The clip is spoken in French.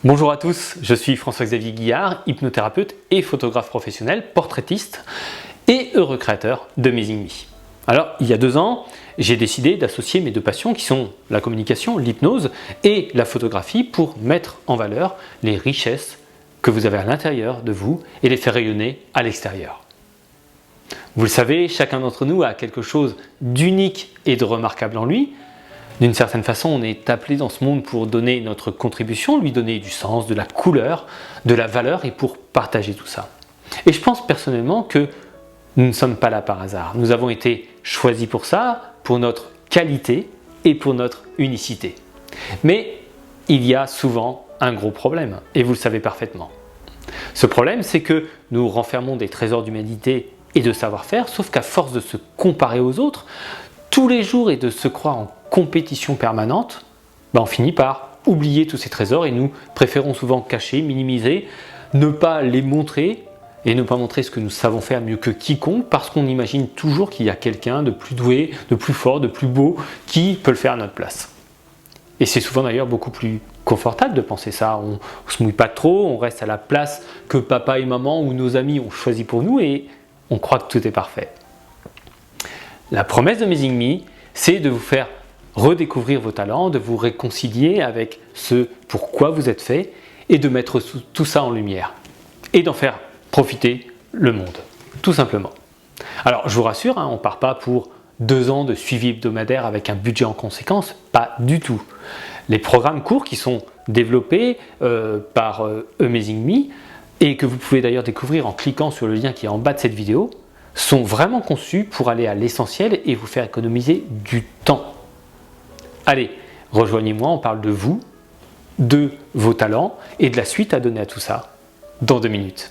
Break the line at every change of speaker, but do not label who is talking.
Bonjour à tous, je suis François-Xavier Guillard, hypnothérapeute et photographe professionnel, portraitiste et heureux créateur d'Amazing Me. Alors, il y a 2 ans, j'ai décidé d'associer mes 2 passions qui sont la communication, l'hypnose et la photographie pour mettre en valeur les richesses que vous avez à l'intérieur de vous et les faire rayonner à l'extérieur. Vous le savez, chacun d'entre nous a quelque chose d'unique et de remarquable en lui. D'une certaine façon, on est appelé dans ce monde pour donner notre contribution, lui donner du sens, de la couleur, de la valeur et pour partager tout ça. Et je pense personnellement que nous ne sommes pas là par hasard. Nous avons été choisis pour ça, pour notre qualité et pour notre unicité. Mais il y a souvent un gros problème, et vous le savez parfaitement. Ce problème, c'est que nous renfermons des trésors d'humanité et de savoir-faire, sauf qu'à force de se comparer aux autres, tous les jours et de se croire en compétition permanente, on finit par oublier tous ces trésors et nous préférons souvent cacher, minimiser, ne pas les montrer et ne pas montrer ce que nous savons faire mieux que quiconque parce qu'on imagine toujours qu'il y a quelqu'un de plus doué, de plus fort, de plus beau qui peut le faire à notre place. Et c'est souvent d'ailleurs beaucoup plus confortable de penser ça, on ne se mouille pas trop, on reste à la place que papa et maman ou nos amis ont choisi pour nous et on croit que tout est parfait. La promesse de Amazing Me, c'est de vous faire redécouvrir vos talents, de vous réconcilier avec ce pourquoi vous êtes fait et de mettre tout ça en lumière et d'en faire profiter le monde, tout simplement. Alors je vous rassure, on ne part pas pour 2 ans de suivi hebdomadaire avec un budget en conséquence, pas du tout. Les programmes courts qui sont développés par Amazing Me et que vous pouvez d'ailleurs découvrir en cliquant sur le lien qui est en bas de cette vidéo, sont vraiment conçus pour aller à l'essentiel et vous faire économiser du temps. Allez, rejoignez-moi, on parle de vous, de vos talents et de la suite à donner à tout ça dans 2 minutes.